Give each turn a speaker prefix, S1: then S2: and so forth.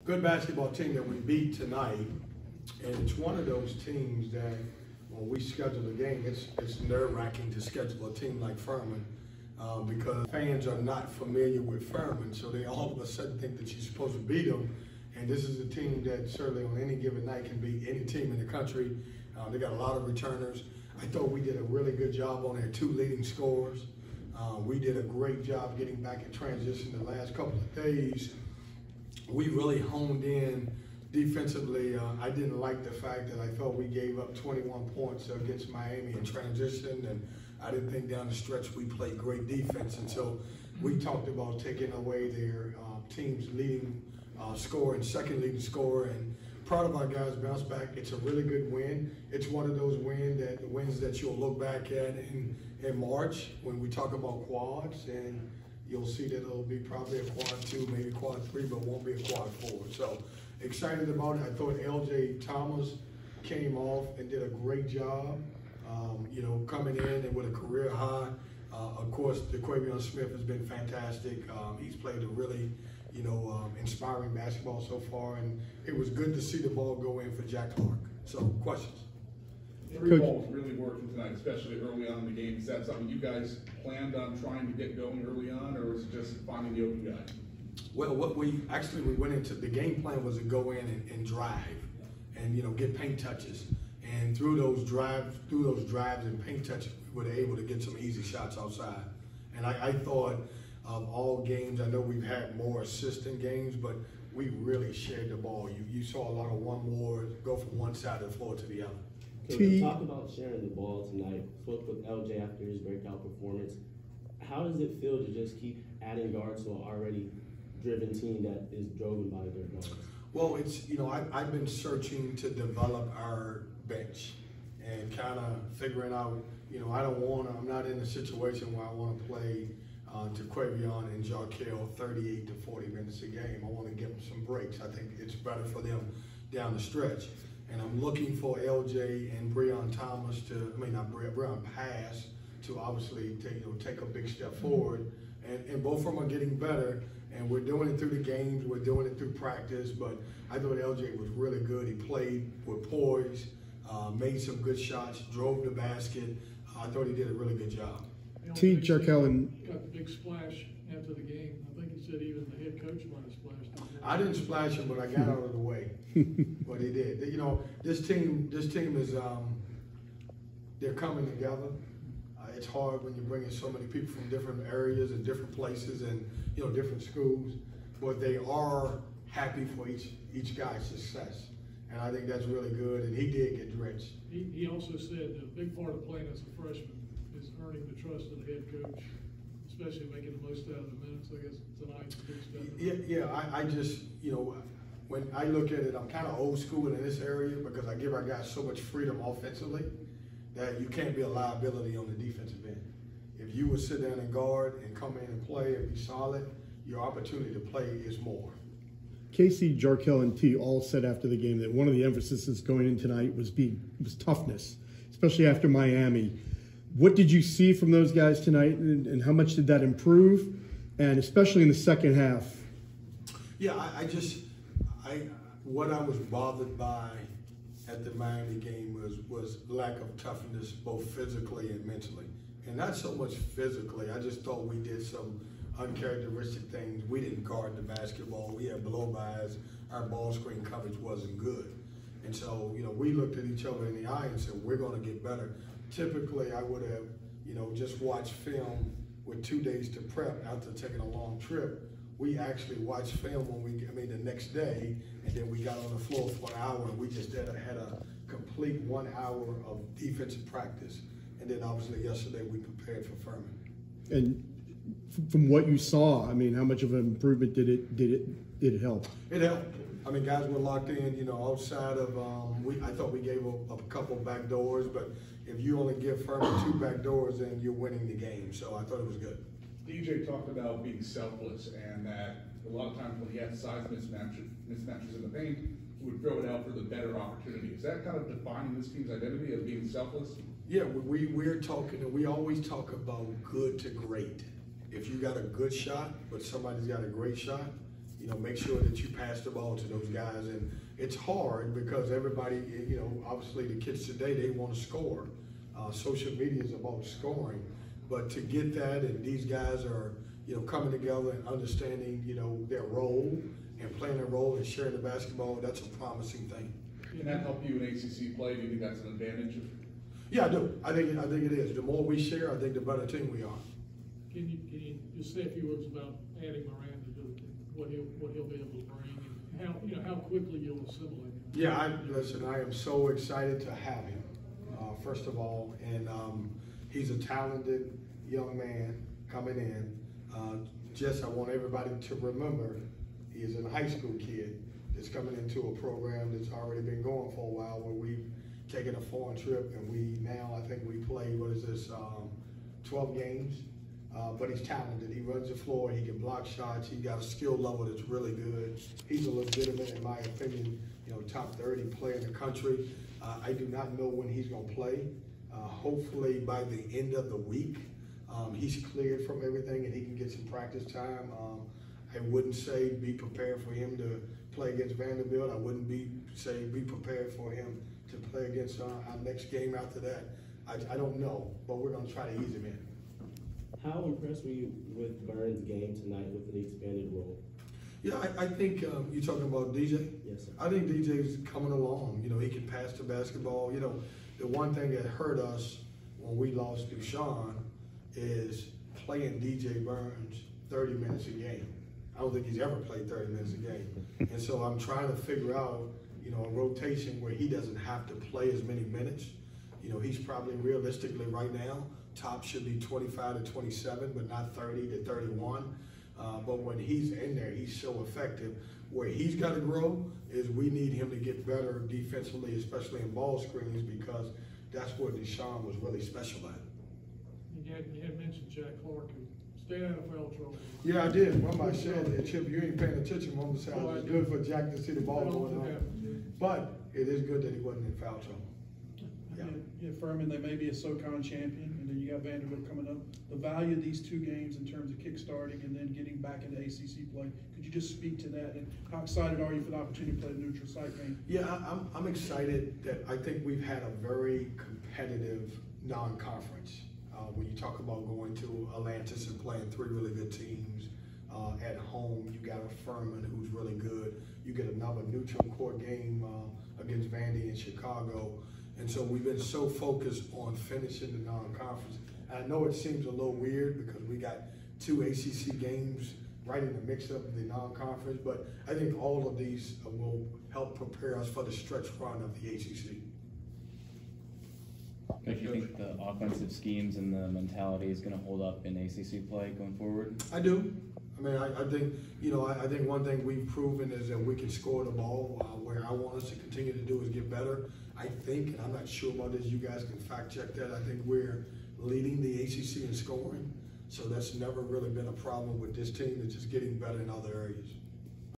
S1: good basketball team that we beat tonight, and it's one of those teams that when we schedule a game, it's nerve-wracking to schedule a team like Furman because fans are not familiar with Furman, so they all of a sudden think that you're supposed to beat them. And this is a team that certainly on any given night can beat any team in the country. They got a lot of returners. I thought we did a really good job on their 2 leading scorers. We did a great job getting back in transition the last couple of days. We really honed in defensively. I didn't like the fact that I thought we gave up 21 points against Miami in transition, and I didn't think down the stretch we played great defense. And so we talked about taking away their team's leading scorer and second leading scorer, and proud of our guys bounce back. It's a really good win. It's one of those wins that you'll look back at in March when we talk about quads, and you'll see that it'll be probably a quad 2, maybe quad 3, but won't be a quad 4. So excited about it. I thought LJ Thomas came off and did a great job, coming in and with a career high. Of course, Quavion Smith has been fantastic. He's played a really, inspiring basketball so far, and it was good to see the ball go in for Jack Clark. So, questions?
S2: 3 balls really working tonight, especially early on in the game. Is that something you guys planned on trying to get going early on, or was it just finding the open guy?
S1: Well, we went into the game plan was to go in and drive, and get paint touches. And through those drives and paint touches, we were able to get some easy shots outside. And I thought of all games, I know we've had more assistant games, but we really shared the ball. You saw a lot of one more go from one side of the floor to the other.
S3: Can we talk about sharing the ball tonight? Spoke with LJ after his breakout performance. How does it feel to just keep adding guards to an already driven team that is driven by their guards?
S1: Well, it's, I've been searching to develop our bench and kind of figuring out, I'm not in a situation where I want to play to Quavion and Jarkel 38 to 40 minutes a game. I want to give them some breaks. I think it's better for them down the stretch. And I'm looking for LJ and Breon Thomas Breon Pass to obviously take a big step forward. And both of them are getting better. And we're doing it through the games, we're doing it through practice, but I thought LJ was really good. He played with poise, made some good shots, drove the basket. I thought he did a really good job.
S4: Jarkel got the big splash after the game. I think he said even the head coach might have splashed him.
S1: I didn't splash him, but I got out of the way. But he did. This team is they're coming together. It's hard when you're bringing so many people from different areas and different places and different schools, but they are happy for each guy's success, and I think that's really good. And he did get drenched.
S4: He also said that a big part of playing as a freshman is earning the trust of the head coach, especially making the most out of the minutes. I guess tonight.
S1: Yeah. I just when I look at it, I'm kind of old school in this area because I give our guys so much freedom offensively that you can't be a liability on the defensive end. If you would sit down and guard and come in and play and be solid, your opportunity to play is more.
S5: Casey, Jarkel, and T all said after the game that one of the emphases going in tonight was toughness, especially after Miami. What did you see from those guys tonight, and how much did that improve, and especially in the second half?
S1: Yeah, what I was bothered by at the Miami game was lack of toughness, both physically and mentally. And not so much physically, I just thought we did some uncharacteristic things. We didn't guard the basketball. We had blow-bys. Our ball screen coverage wasn't good. And so, we looked at each other in the eye and said, we're going to get better. Typically, I would have, just watched film with 2 days to prep after taking a long trip. We actually watched film the next day, and then we got on the floor for an hour, and we just had a complete 1 hour of defensive practice. And then obviously yesterday we prepared for Furman. And
S5: from what you saw, how much of an improvement did it help?
S1: It helped. Guys were locked in, outside of, I thought we gave a couple back doors, but if you only give Furman 2 back doors, then you're winning the game. So I thought it was good.
S2: DJ talked about being selfless and that a lot of times when he had size mismatches in the paint, he would throw it out for the better opportunity. Is that kind of defining this team's identity of being selfless?
S1: Yeah, we're talking, and we always talk about good to great. If you got a good shot, but somebody's got a great shot, make sure that you pass the ball to those guys. And it's hard because everybody, obviously the kids today, they want to score. Social media is about scoring, but to get that, and these guys are, coming together and understanding, their role and playing their role and sharing the basketball, that's a promising thing.
S2: Can that help you in ACC play? Do you think that's an advantage?
S1: Yeah, I do. I think it is. The more we share, I think the better team we are.
S4: Can you just say a few words about adding Miranda to the team, what he'll be able to bring, and how quickly you'll assimilate him?
S1: Yeah, I am so excited to have him, first of all, and he's a talented young man coming in. I want everybody to remember he is a high school kid that's coming into a program that's already been going for a while, where we've taken a foreign trip, and I think we play, 12 games. But he's talented. He runs the floor. He can block shots. He's got a skill level that's really good. He's a legitimate, in my opinion, top 30 player in the country. I do not know when he's going to play. Hopefully by the end of the week, he's cleared from everything and he can get some practice time. I wouldn't say be prepared for him to play against Vanderbilt. I wouldn't say be prepared for him to play against our next game after that. I don't know, but we're going to try to ease him in.
S3: How impressed were you with Burns' game tonight with the expanded role?
S1: Yeah, I think you're talking about DJ?
S3: Yes, sir.
S1: I think DJ's coming along. He can pass the basketball. The one thing that hurt us when we lost Deshaun is playing DJ Burns 30 minutes a game. I don't think he's ever played 30 minutes a game. And so I'm trying to figure out, a rotation where he doesn't have to play as many minutes. He's probably realistically right now, top should be 25 to 27, but not 30 to 31. But when he's in there, he's so effective. Where he's got to grow is we need him to get better defensively, especially in ball screens, because that's where Deshaun was really special at.
S4: You had mentioned Jack Clark, who stayed out of foul trouble.
S1: Yeah, I did. Remember I said, Chip, you ain't paying attention. Remember, said it's good for Jack to see the ball going on. But it is good that he wasn't in foul trouble.
S6: Yeah, Furman, they may be a SoCon champion, and then you got Vanderbilt coming up. The value of these two games in terms of kickstarting and then getting back into ACC play, could you just speak to that? And how excited are you for the opportunity to play a neutral site game?
S1: Yeah, I'm excited that I think we've had a very competitive non-conference. When you talk about going to Atlantis and playing three really good teams at home, you got a Furman who's really good. You get another neutral court game against Vandy in Chicago. And so we've been so focused on finishing the non-conference. I know it seems a little weird because we got 2 ACC games right in the mix of the non-conference, but I think all of these will help prepare us for the stretch run of the ACC.
S7: Do you think the offensive schemes and the mentality is going to hold up in ACC play going forward?
S1: I do. I mean, I think, I think one thing we've proven is that we can score the ball. Where I want us to continue to do is get better. I think, and I'm not sure about this, you guys can fact check that, I think we're leading the ACC in scoring. So that's never really been a problem with this team. It's just getting better in other areas.